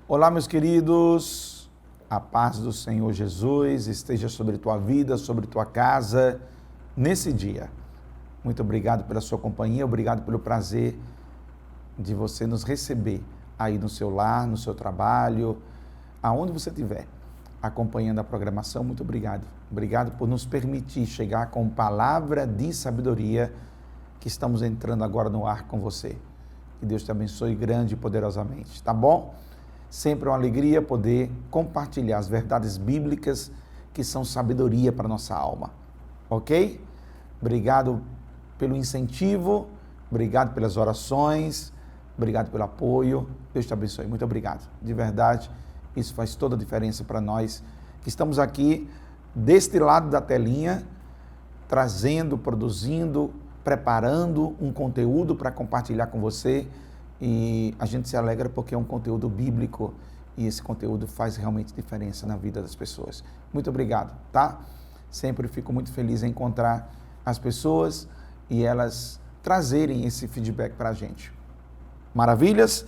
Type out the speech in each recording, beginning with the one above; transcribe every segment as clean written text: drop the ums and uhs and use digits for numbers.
Olá, meus queridos, a paz do Senhor Jesus esteja sobre tua vida, sobre tua casa, nesse dia. Muito obrigado pela sua companhia, obrigado pelo prazer de você nos receber aí no seu lar, no seu trabalho, aonde você estiver, acompanhando a programação. Muito obrigado. Obrigado por nos permitir chegar com palavra de sabedoria que estamos entrando agora no ar com você. Que Deus te abençoe grande e poderosamente, tá bom? Sempre uma alegria poder compartilhar as verdades bíblicas que são sabedoria para a nossa alma, ok? Obrigado pelo incentivo, obrigado pelas orações, obrigado pelo apoio, Deus te abençoe, muito obrigado, de verdade, isso faz toda a diferença para nós, que estamos aqui deste lado da telinha, trazendo, produzindo, preparando um conteúdo para compartilhar com você. E a gente se alegra porque é um conteúdo bíblico e esse conteúdo faz realmente diferença na vida das pessoas. Muito obrigado, tá? Sempre fico muito feliz em encontrar as pessoas e elas trazerem esse feedback para a gente. Maravilhas?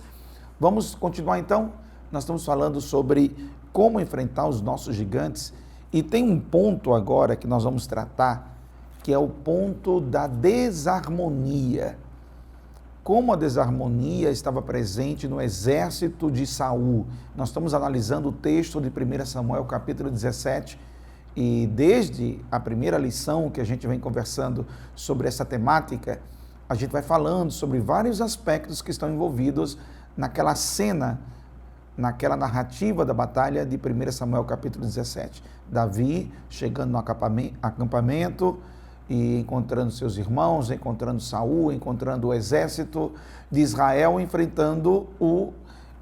Vamos continuar então? Nós estamos falando sobre como enfrentar os nossos gigantes e tem um ponto agora que nós vamos tratar, que é o ponto da desarmonia. Como a desarmonia estava presente no exército de Saul. Nós estamos analisando o texto de 1 Samuel, capítulo 17, e desde a primeira lição que a gente vem conversando sobre essa temática, a gente vai falando sobre vários aspectos que estão envolvidos naquela cena, naquela narrativa da batalha de 1 Samuel, capítulo 17. Davi chegando no acampamento, e encontrando seus irmãos, encontrando Saul, encontrando o exército de Israel, enfrentando o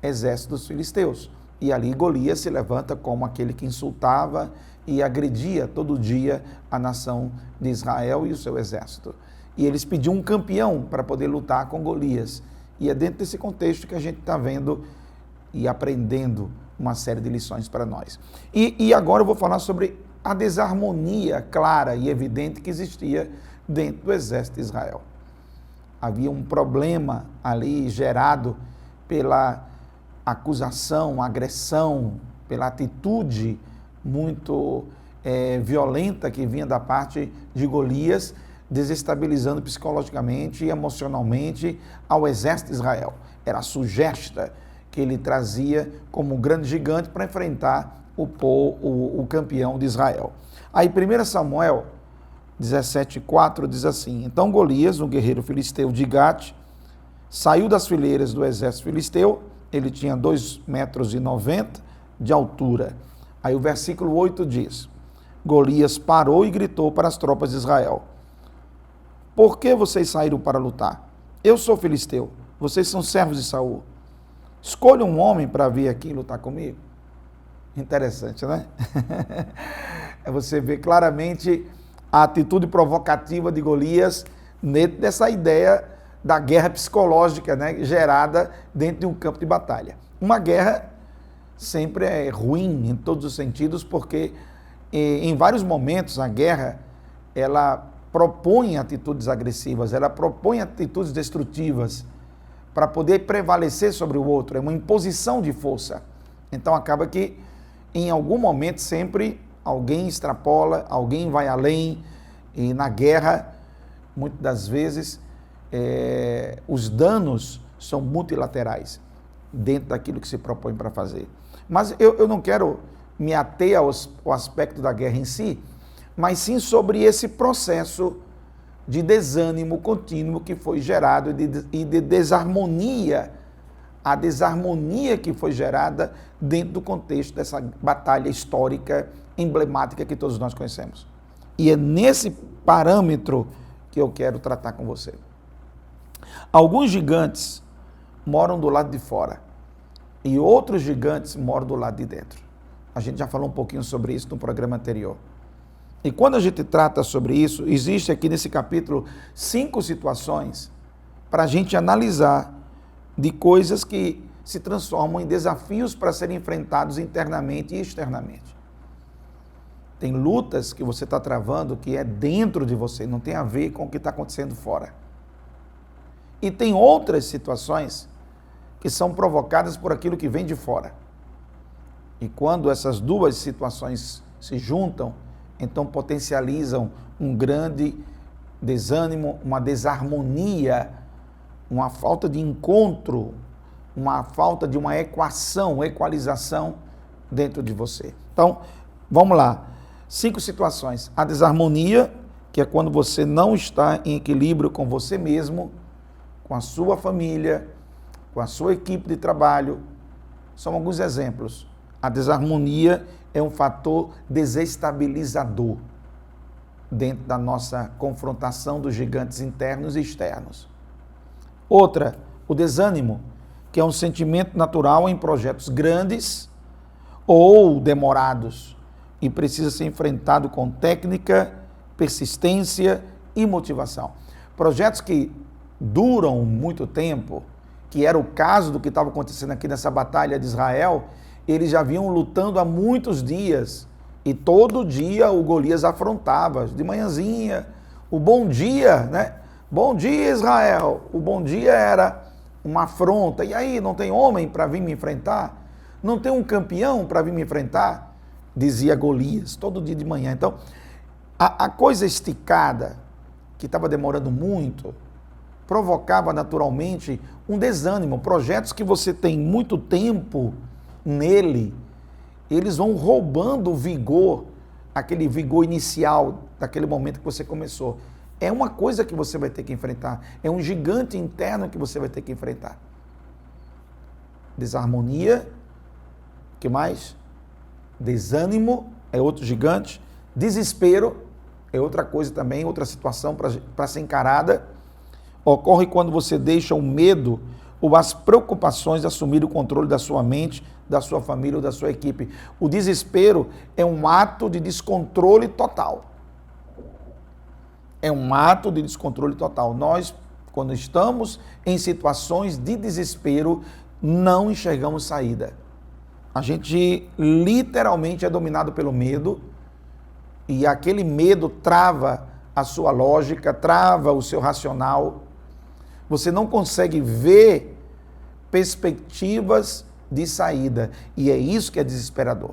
exército dos filisteus. E ali Golias se levanta como aquele que insultava e agredia todo dia a nação de Israel e o seu exército. E eles pediam um campeão para poder lutar com Golias. E é dentro desse contexto que a gente está vendo e aprendendo uma série de lições para nós. E agora eu vou falar sobre a desarmonia clara e evidente que existia dentro do exército de Israel. Havia um problema ali gerado pela acusação, agressão, pela atitude muito violenta que vinha da parte de Golias, desestabilizando psicologicamente e emocionalmente ao exército de Israel. Era a sugesta que ele trazia como um grande gigante para enfrentar o campeão de Israel. Aí 1 Samuel 17,4 diz assim: Então Golias, um guerreiro filisteu de Gate, saiu das fileiras do exército filisteu, ele tinha 2,90 metros de altura. Aí o versículo 8 diz: Golias parou e gritou para as tropas de Israel: Por que vocês saíram para lutar? Eu sou filisteu, vocês são servos de Saul. Escolha um homem para vir aqui lutar comigo. Interessante, né? Você vê claramente a atitude provocativa de Golias dentro dessa ideia da guerra psicológica, né, gerada dentro de um campo de batalha. Uma guerra sempre é ruim em todos os sentidos, porque em vários momentos a guerra ela propõe atitudes agressivas, ela propõe atitudes destrutivas para poder prevalecer sobre o outro, é uma imposição de força. Então acaba que em algum momento sempre alguém extrapola, alguém vai além, e na guerra, muitas das vezes, os danos são multilaterais dentro daquilo que se propõe para fazer. Mas eu não quero me ater ao aspecto da guerra em si, mas sim sobre esse processo de desânimo contínuo que foi gerado e de desarmonia, a desarmonia que foi gerada dentro do contexto dessa batalha histórica emblemática que todos nós conhecemos. E é nesse parâmetro que eu quero tratar com você. Alguns gigantes moram do lado de fora e outros gigantes moram do lado de dentro. A gente já falou um pouquinho sobre isso no programa anterior. E quando a gente trata sobre isso, existe aqui nesse capítulo 5 situações para a gente analisar de coisas que se transformam em desafios para serem enfrentados internamente e externamente. Tem lutas que você está travando que é dentro de você, não tem a ver com o que está acontecendo fora. E tem outras situações que são provocadas por aquilo que vem de fora. E quando essas duas situações se juntam, então potencializam um grande desânimo, uma desarmonia, uma falta de encontro, uma falta de uma equalização dentro de você. Então, vamos lá. 5 situações. A desarmonia, que é quando você não está em equilíbrio com você mesmo, com a sua família, com a sua equipe de trabalho. São alguns exemplos. A desarmonia é um fator desestabilizador dentro da nossa confrontação dos gigantes internos e externos. Outra, o desânimo, que é um sentimento natural em projetos grandes ou demorados e precisa ser enfrentado com técnica, persistência e motivação. Projetos que duram muito tempo, que era o caso do que estava acontecendo aqui nessa batalha de Israel, eles já vinham lutando há muitos dias e todo dia o Golias afrontava, de manhãzinha, o bom dia, né? Bom dia, Israel. O bom dia era uma afronta. E aí, não tem homem para vir me enfrentar? Não tem um campeão para vir me enfrentar? Dizia Golias, todo dia de manhã. Então, a coisa esticada, que estava demorando muito, provocava naturalmente um desânimo. Projetos que você tem muito tempo nele, eles vão roubando o vigor, aquele vigor inicial daquele momento que você começou. É uma coisa que você vai ter que enfrentar, é um gigante interno que você vai ter que enfrentar. Desarmonia, o que mais? Desânimo é outro gigante. Desespero é outra coisa também, outra situação para ser encarada. Ocorre quando você deixa o medo ou as preocupações assumir o controle da sua mente, da sua família ou da sua equipe. O desespero é um ato de descontrole total. É um ato de descontrole total. Nós, quando estamos em situações de desespero, não enxergamos saída. A gente literalmente é dominado pelo medo e aquele medo trava a sua lógica, trava o seu racional. Você não consegue ver perspectivas de saída e é isso que é desesperador.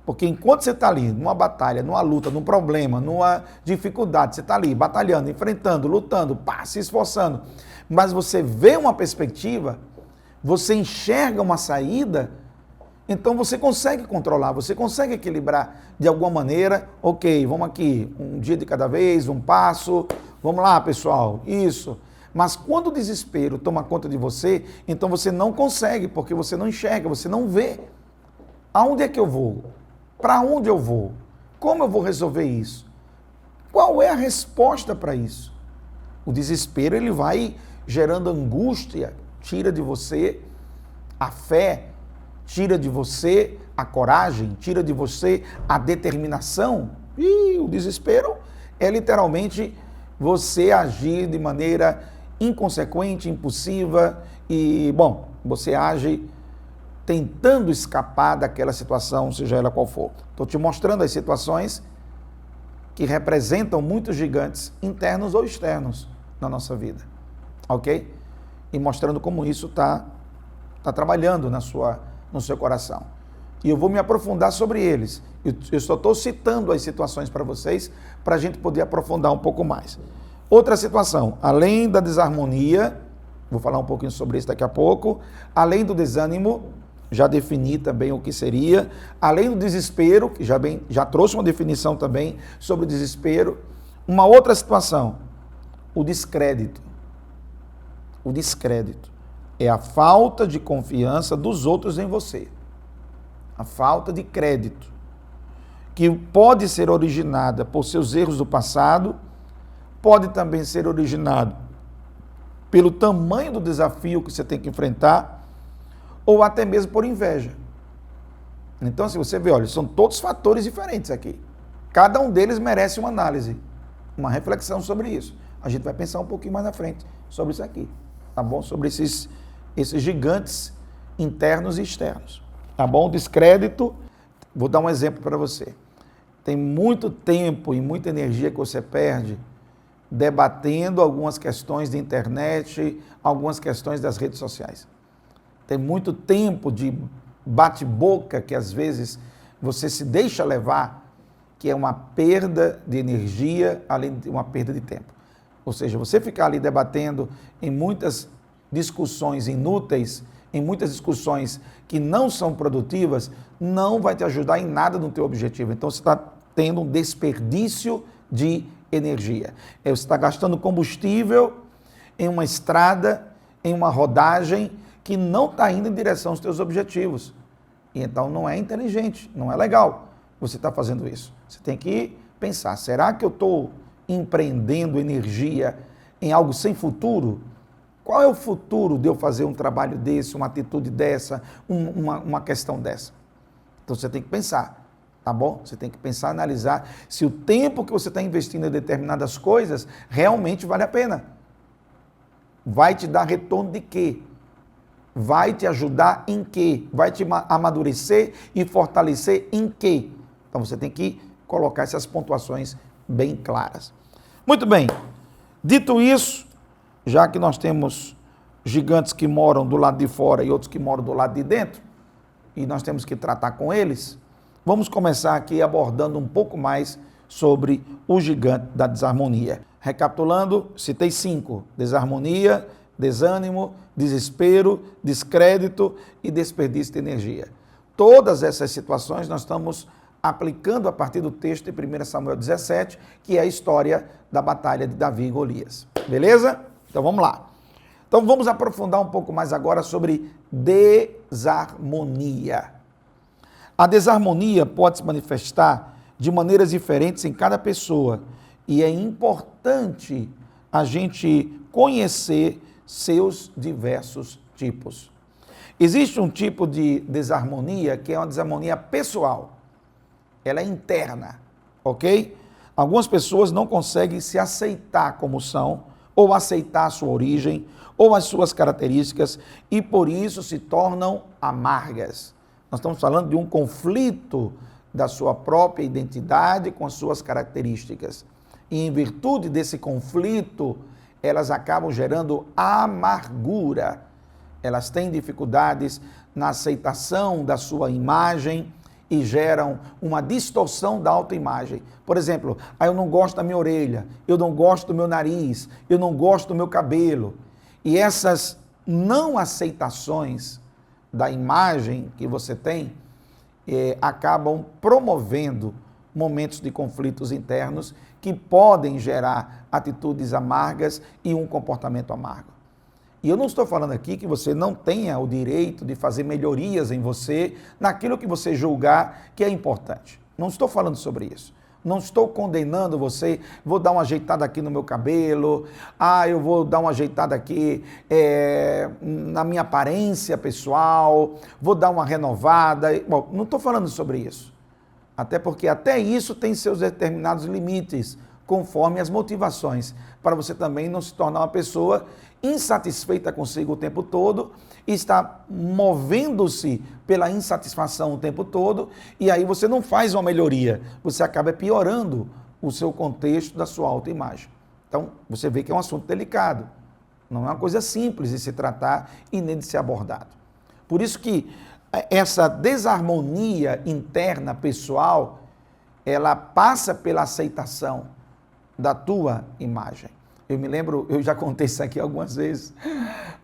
Porque enquanto você está ali numa batalha, numa luta, num problema, numa dificuldade, você está ali batalhando, enfrentando, lutando, se esforçando, mas você vê uma perspectiva, você enxerga uma saída, então você consegue controlar, você consegue equilibrar de alguma maneira. Ok, vamos aqui, um dia de cada vez, um passo, vamos lá pessoal, isso. Mas quando o desespero toma conta de você, então você não consegue, porque você não enxerga, você não vê. Aonde é que eu vou? Para onde eu vou? Como eu vou resolver isso? Qual é a resposta para isso? O desespero, ele vai gerando angústia, tira de você a fé, tira de você a coragem, tira de você a determinação. E o desespero é literalmente você agir de maneira inconsequente, impulsiva e, bom, você age tentando escapar daquela situação, seja ela qual for. Estou te mostrando as situações que representam muitos gigantes internos ou externos na nossa vida, ok? E mostrando como isso está trabalhando no seu coração. E eu vou me aprofundar sobre eles. Eu só estou citando as situações para vocês, para a gente poder aprofundar um pouco mais. Outra situação, além da desarmonia, vou falar um pouquinho sobre isso daqui a pouco, além do desânimo, já defini também o que seria, além do desespero, que já trouxe uma definição também sobre o desespero, uma outra situação, o descrédito. O descrédito é a falta de confiança dos outros em você. A falta de crédito, que pode ser originada por seus erros do passado, pode também ser originado pelo tamanho do desafio que você tem que enfrentar, ou até mesmo por inveja. Então, se você vê, olha, são todos fatores diferentes aqui. Cada um deles merece uma análise, uma reflexão sobre isso. A gente vai pensar um pouquinho mais na frente sobre isso aqui, tá bom? Sobre esses gigantes internos e externos, tá bom? Descrédito, vou dar um exemplo para você. Tem muito tempo e muita energia que você perde debatendo algumas questões de internet, algumas questões das redes sociais. Tem muito tempo de bate-boca que às vezes você se deixa levar, que é uma perda de energia, além de uma perda de tempo. Ou seja, você ficar ali debatendo em muitas discussões inúteis, em muitas discussões que não são produtivas, não vai te ajudar em nada no teu objetivo. Então você está tendo um desperdício de energia. Você está gastando combustível em uma estrada, em uma rodagem que não está indo em direção aos teus objetivos. E então não é inteligente, não é legal você estar fazendo isso. Você tem que pensar, será que eu estou empreendendo energia em algo sem futuro? Qual é o futuro de eu fazer um trabalho desse, uma atitude dessa, uma questão dessa? Então você tem que pensar, tá bom? Você tem que pensar, analisar se o tempo que você está investindo em determinadas coisas realmente vale a pena. Vai te dar retorno de quê? Vai te ajudar em quê? Vai te amadurecer e fortalecer em quê? Então você tem que colocar essas pontuações bem claras. Muito bem, dito isso, já que nós temos gigantes que moram do lado de fora e outros que moram do lado de dentro, e nós temos que tratar com eles, vamos começar aqui abordando um pouco mais sobre o gigante da desarmonia. Recapitulando, citei 5: desarmonia, desânimo, desespero, descrédito e desperdício de energia. Todas essas situações nós estamos aplicando a partir do texto de 1 Samuel 17, que é a história da batalha de Davi e Golias. Beleza? Então vamos lá. Então vamos aprofundar um pouco mais agora sobre desarmonia. A desarmonia pode se manifestar de maneiras diferentes em cada pessoa e é importante a gente conhecer seus diversos tipos. Existe um tipo de desarmonia que é uma desarmonia pessoal. Ela é interna, ok? Algumas pessoas não conseguem se aceitar como são, ou aceitar a sua origem, ou as suas características, e por isso se tornam amargas. Nós estamos falando de um conflito da sua própria identidade com as suas características. E em virtude desse conflito, elas acabam gerando amargura. Elas têm dificuldades na aceitação da sua imagem e geram uma distorção da autoimagem. Por exemplo, eu não gosto da minha orelha, eu não gosto do meu nariz, eu não gosto do meu cabelo. E essas não aceitações da imagem que você tem acabam promovendo momentos de conflitos internos que podem gerar atitudes amargas e um comportamento amargo. E eu não estou falando aqui que você não tenha o direito de fazer melhorias em você, naquilo que você julgar que é importante. Não estou falando sobre isso. Não estou condenando você, vou dar uma ajeitada aqui no meu cabelo, eu vou dar uma ajeitada aqui na minha aparência pessoal, vou dar uma renovada. Bom, não estou falando sobre isso. Até porque até isso tem seus determinados limites, conforme as motivações, para você também não se tornar uma pessoa insatisfeita consigo o tempo todo, e está movendo-se pela insatisfação o tempo todo, e aí você não faz uma melhoria, você acaba piorando o seu contexto da sua autoimagem. Então, você vê que é um assunto delicado, não é uma coisa simples de se tratar e nem de ser abordado. Por isso que essa desarmonia interna pessoal, ela passa pela aceitação da tua imagem. Eu me lembro, eu já contei isso aqui algumas vezes,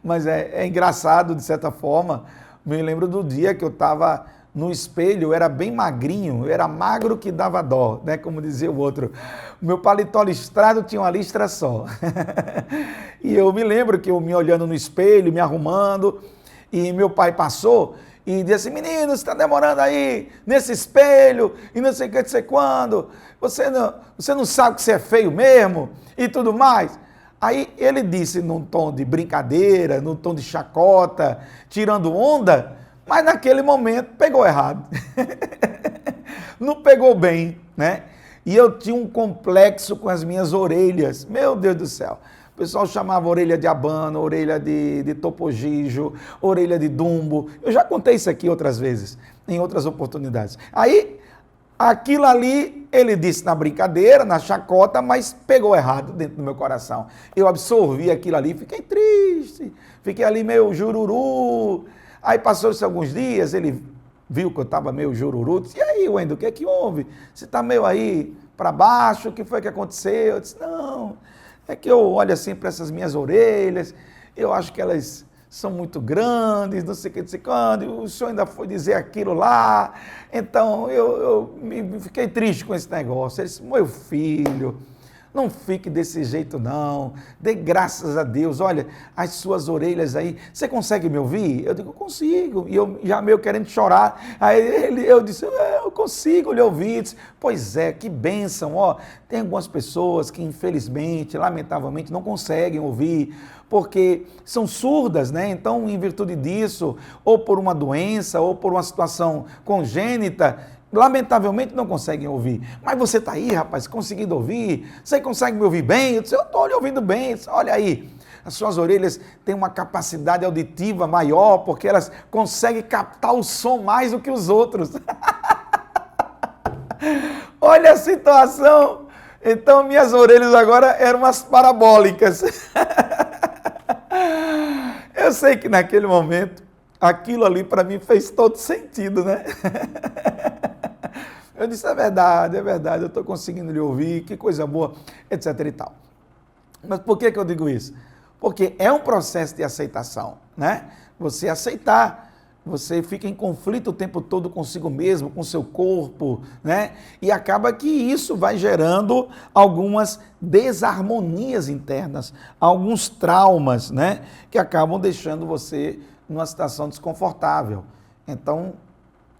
mas é engraçado de certa forma. Me lembro do dia que eu estava no espelho, eu era bem magrinho, eu era magro que dava dó, né? Como dizia o outro. O meu paletó listrado tinha uma listra só. E eu me lembro que eu me olhando no espelho, me arrumando, e meu pai passou e disse assim: menino, você está demorando aí nesse espelho e não sei o que, não sei quando, você não sabe que você é feio mesmo e tudo mais. Aí ele disse num tom de brincadeira, num tom de chacota, tirando onda, mas naquele momento pegou errado. Não pegou bem, né? E eu tinha um complexo com as minhas orelhas, meu Deus do céu. O pessoal chamava orelha de abano, orelha de topogijo, orelha de dumbo. Eu já contei isso aqui outras vezes, em outras oportunidades. Aí, aquilo ali, ele disse na brincadeira, na chacota, mas pegou errado dentro do meu coração. Eu absorvi aquilo ali, fiquei triste, fiquei ali meio jururu. Aí passou-se alguns dias, ele viu que eu estava meio jururu, disse, e aí, Wendel, o que é que houve? Você está meio aí para baixo, o que foi que aconteceu? Eu disse, não, é que eu olho assim para essas minhas orelhas, eu acho que elas são muito grandes, não sei o que, não sei quando, o senhor ainda foi dizer aquilo lá, então eu fiquei triste com esse negócio. Ele disse, meu filho, não fique desse jeito não, dê graças a Deus, olha, as suas orelhas aí, você consegue me ouvir? Eu digo, consigo, e eu já meio querendo chorar, aí eu disse, eu consigo lhe ouvir. Eu disse, pois é, que bênção, ó, tem algumas pessoas que infelizmente, lamentavelmente não conseguem ouvir, porque são surdas, né? Então, em virtude disso, ou por uma doença, ou por uma situação congênita, lamentavelmente não conseguem ouvir. Mas você está aí, rapaz, conseguindo ouvir? Você consegue me ouvir bem? Eu disse, eu estou lhe ouvindo bem. Disse, olha aí, as suas orelhas têm uma capacidade auditiva maior, porque elas conseguem captar o som mais do que os outros. Olha a situação. Então, minhas orelhas agora eram umas parabólicas. Eu sei que naquele momento, aquilo ali para mim fez todo sentido, né? Eu disse, é verdade, eu estou conseguindo lhe ouvir, que coisa boa, etc e tal. Mas por que eu digo isso? Porque é um processo de aceitação, né? Você aceitar, você fica em conflito o tempo todo consigo mesmo, com seu corpo, né? E acaba que isso vai gerando algumas desarmonias internas, alguns traumas, né? Que acabam deixando você numa situação desconfortável. Então,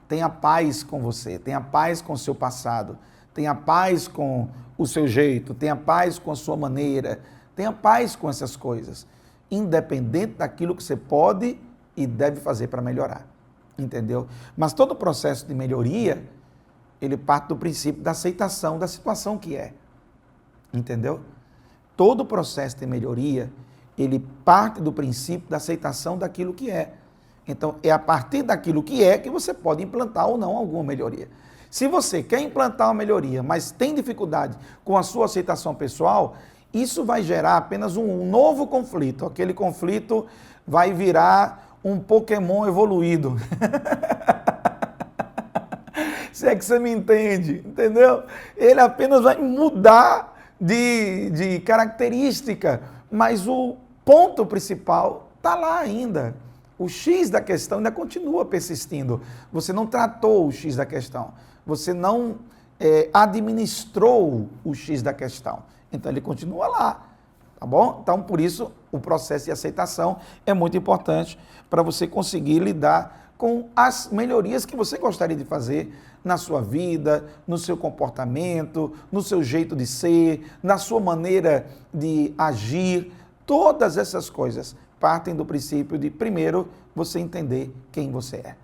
tenha paz com você, tenha paz com o seu passado, tenha paz com o seu jeito, tenha paz com a sua maneira, tenha paz com essas coisas, independente daquilo que você pode e deve fazer para melhorar, entendeu? Mas todo o processo de melhoria, ele parte do princípio da aceitação da situação que é, entendeu? Todo o processo de melhoria, ele parte do princípio da aceitação daquilo que é. Então, é a partir daquilo que é que você pode implantar ou não alguma melhoria. Se você quer implantar uma melhoria, mas tem dificuldade com a sua aceitação pessoal, isso vai gerar apenas um novo conflito. Aquele conflito vai virar um Pokémon evoluído. Se é que você me entende, entendeu? Ele apenas vai mudar de característica, mas o ponto principal está lá ainda. O X da questão ainda continua persistindo. Você não tratou o X da questão. Você não administrou o X da questão. Então, ele continua lá. Tá bom? Então, por isso, o processo de aceitação é muito importante para você conseguir lidar com as melhorias que você gostaria de fazer na sua vida, no seu comportamento, no seu jeito de ser, na sua maneira de agir. Todas essas coisas partem do princípio de, primeiro, você entender quem você é.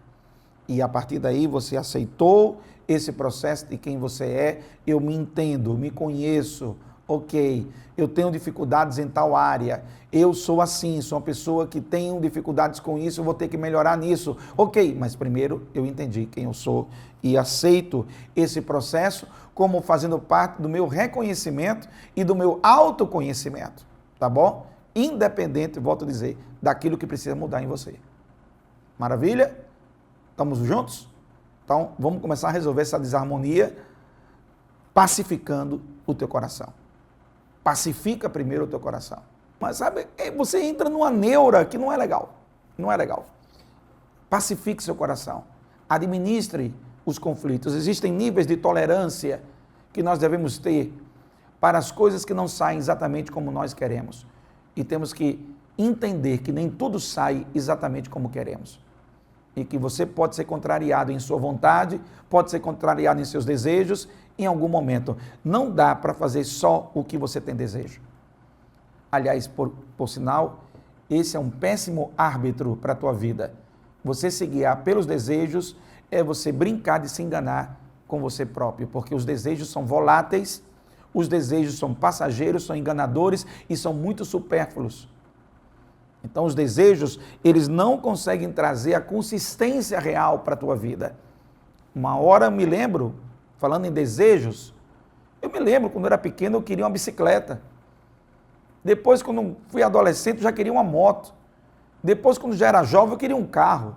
E a partir daí você aceitou esse processo de quem você é, eu me entendo, me conheço, ok, eu tenho dificuldades em tal área, eu sou assim, sou uma pessoa que tem dificuldades com isso, eu vou ter que melhorar nisso, ok, mas primeiro eu entendi quem eu sou e aceito esse processo como fazendo parte do meu reconhecimento e do meu autoconhecimento, tá bom? Independente, volto a dizer, daquilo que precisa mudar em você. Maravilha? Estamos juntos? Então, vamos começar a resolver essa desarmonia pacificando o teu coração. Pacifica primeiro o teu coração. Mas sabe, você entra numa neura que não é legal. Não é legal. Pacifique seu coração. Administre os conflitos. Existem níveis de tolerância que nós devemos ter para as coisas que não saem exatamente como nós queremos. E temos que entender que nem tudo sai exatamente como queremos. E que você pode ser contrariado em sua vontade, pode ser contrariado em seus desejos, em algum momento. Não dá para fazer só o que você tem desejo. Aliás, por sinal, esse é um péssimo árbitro para a tua vida. Você se guiar pelos desejos é você brincar de se enganar com você próprio, porque os desejos são voláteis, os desejos são passageiros, são enganadores e são muito supérfluos. Então, os desejos, eles não conseguem trazer a consistência real para a tua vida. Uma hora eu me lembro, falando em desejos, eu me lembro, quando eu era pequeno, eu queria uma bicicleta. Depois, quando fui adolescente, eu já queria uma moto. Depois, quando já era jovem, eu queria um carro.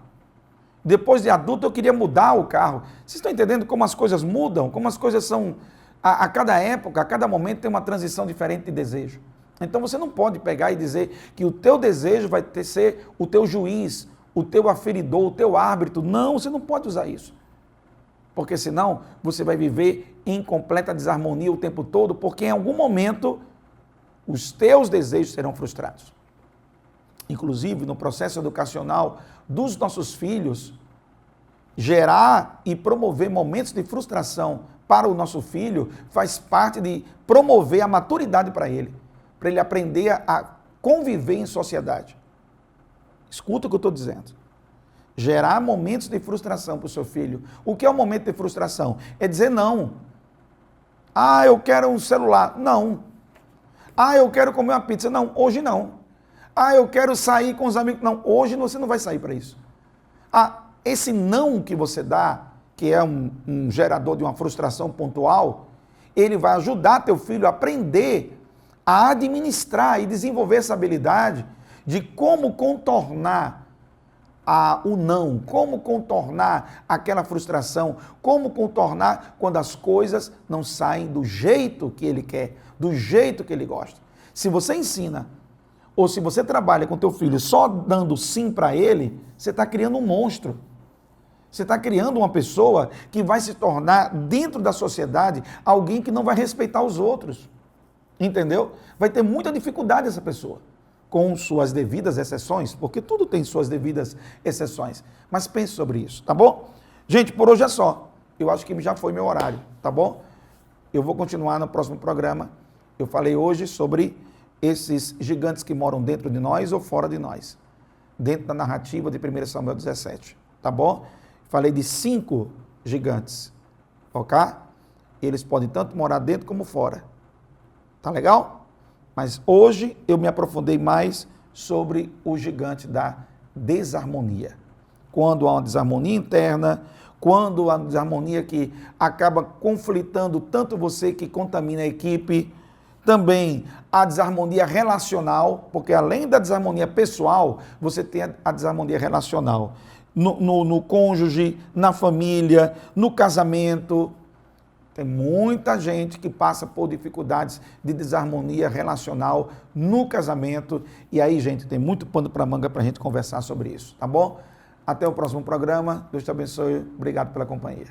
Depois de adulto, eu queria mudar o carro. Vocês estão entendendo como as coisas mudam? Como as coisas são... A cada época, a cada momento tem uma transição diferente de desejo. Então você não pode pegar e dizer que o teu desejo vai ser o teu juiz, o teu aferidor, o teu árbitro. Não, você não pode usar isso. Porque senão você vai viver em completa desarmonia o tempo todo, porque em algum momento os teus desejos serão frustrados. Inclusive, no processo educacional dos nossos filhos, gerar e promover momentos de frustração para o nosso filho faz parte de promover a maturidade para ele aprender a conviver em sociedade. Escuta o que eu estou dizendo. Gerar momentos de frustração para o seu filho. O que é um momento de frustração? É dizer não. Ah, eu quero um celular. Não. Ah, eu quero comer uma pizza. Não, hoje não. Ah, eu quero sair com os amigos. Não, hoje você não vai sair para isso. Ah, esse não que você dá, que é um gerador de uma frustração pontual, ele vai ajudar teu filho a aprender a administrar e desenvolver essa habilidade de como contornar o não, como contornar aquela frustração, como contornar quando as coisas não saem do jeito que ele quer, do jeito que ele gosta. Se você ensina, ou se você trabalha com teu filho só dando sim para ele, você está criando um monstro. Você está criando uma pessoa que vai se tornar, dentro da sociedade, alguém que não vai respeitar os outros. Entendeu? Vai ter muita dificuldade essa pessoa, com suas devidas exceções, porque tudo tem suas devidas exceções. Mas pense sobre isso, tá bom? Gente, por hoje é só. Eu acho que já foi meu horário, tá bom? Eu vou continuar no próximo programa. Eu falei hoje sobre esses gigantes que moram dentro de nós ou fora de nós, dentro da narrativa de 1 Samuel 17, tá bom? Falei de 5 gigantes, ok? Eles podem tanto morar dentro como fora. Tá legal? Mas hoje eu me aprofundei mais sobre o gigante da desarmonia. Quando há uma desarmonia interna, quando há uma desarmonia que acaba conflitando tanto você que contamina a equipe, também a desarmonia relacional, porque além da desarmonia pessoal, você tem a desarmonia relacional. No cônjuge, na família, no casamento. Tem muita gente que passa por dificuldades de desarmonia relacional no casamento. E aí, gente, tem muito pano para manga para a gente conversar sobre isso, tá bom? Até o próximo programa. Deus te abençoe. Obrigado pela companhia.